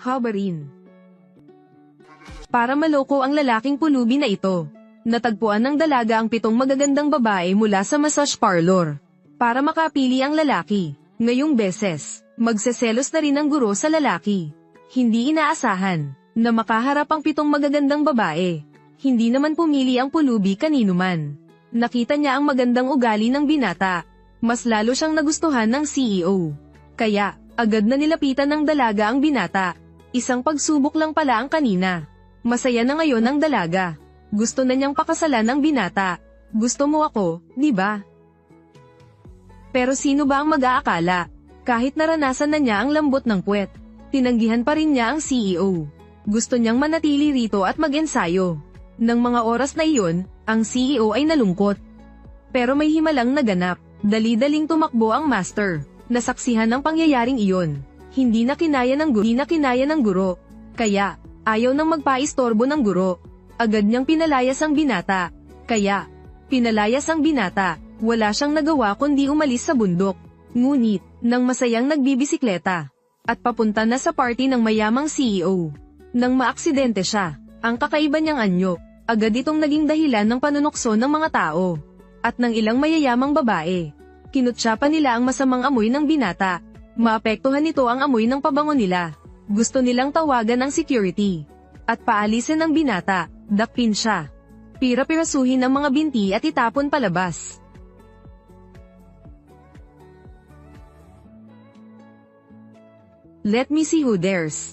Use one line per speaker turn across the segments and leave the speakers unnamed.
Habarin. Para maloko ang lalaking pulubi na ito, natagpuan ng dalaga ang 7 magagandang babae mula sa massage parlor. Para makapili ang lalaki, ngayong beses, magseselos na rin ang guro sa lalaki. Hindi inaasahan na makaharap ang 7 magagandang babae. Hindi naman pumili ang pulubi kanino man. Nakita niya ang magandang ugali ng binata. Mas lalo siyang nagustuhan ng CEO. Kaya, agad na nilapitan ng dalaga ang binata. Isang pagsubok lang pala ang kanina. Masaya na ngayon ang dalaga. Gusto na niyang pakasalan ang binata. Gusto mo ako, di ba? Pero sino ba ang mag-aakala? Kahit naranasan na niya ang lambot ng puwet, tinanggihan pa rin niya ang CEO. Gusto niyang manatili rito at mag-ensayo. Nang mga oras na iyon, ang CEO ay nalungkot. Pero may himalang naganap. Dali-daling tumakbo ang master. Nasaksihan ang pangyayaring iyon. Hindi na kinaya ng guro. Kaya, ayaw nang magpaistorbo ng guro. Agad niyang pinalayas ang binata. Wala siyang nagawa kundi umalis sa bundok. Ngunit, nang masayang nagbibisikleta, at papunta na sa party ng mayamang CEO. Nang maaksidente siya, ang kakaiba niyang anyo, agad itong naging dahilan ng panunukso ng mga tao. At ng ilang mayayamang babae. Kinutsa pa nila ang masamang amoy ng binata. Maapektuhan nito ang amoy ng pabango nila. Gusto nilang tawagan ang security. At paalisin ang binata, dakpin siya. Pira-pirasuhin ang mga binti at itapon palabas. Let me see who dares.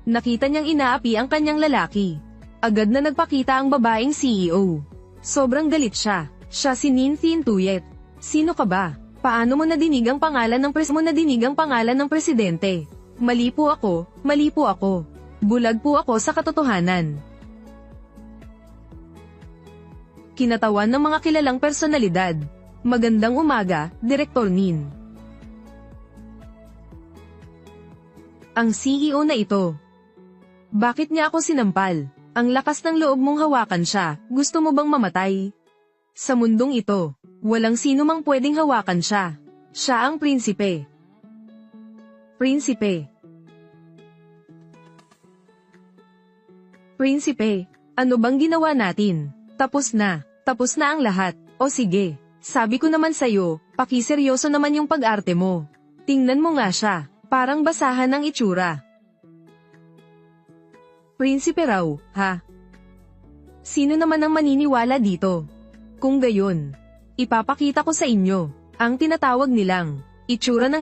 Nakita niyang inaapi ang kanyang lalaki. Agad na nagpakita ang babaeng CEO. Sobrang galit siya. Siya si Nintin Tuyet. Sino ka ba? Paano mo nadinig ang pangalan ng presidente? Mali po ako. Bulag po ako sa katotohanan. Kinatawan ng mga kilalang personalidad. Magandang umaga, Direktor Nin. Ang CEO na ito. Bakit niya ako sinampal? Ang lakas ng loob mong hawakan siya, gusto mo bang mamatay? Sa mundong ito, walang sino mang pwedeng hawakan siya. Siya ang prinsipe. Prinsipe, ano bang ginawa natin? Tapos na ang lahat. O sige, sabi ko naman sa'yo, pakiseryoso naman yung pag-arte mo. Tingnan mo nga siya, parang basahan ng itsura. Prinsipe raw, ha? Sino naman ang maniniwala dito? Kung gayon, ipapakita ko sa inyo, ang tinatawag nilang itsura ng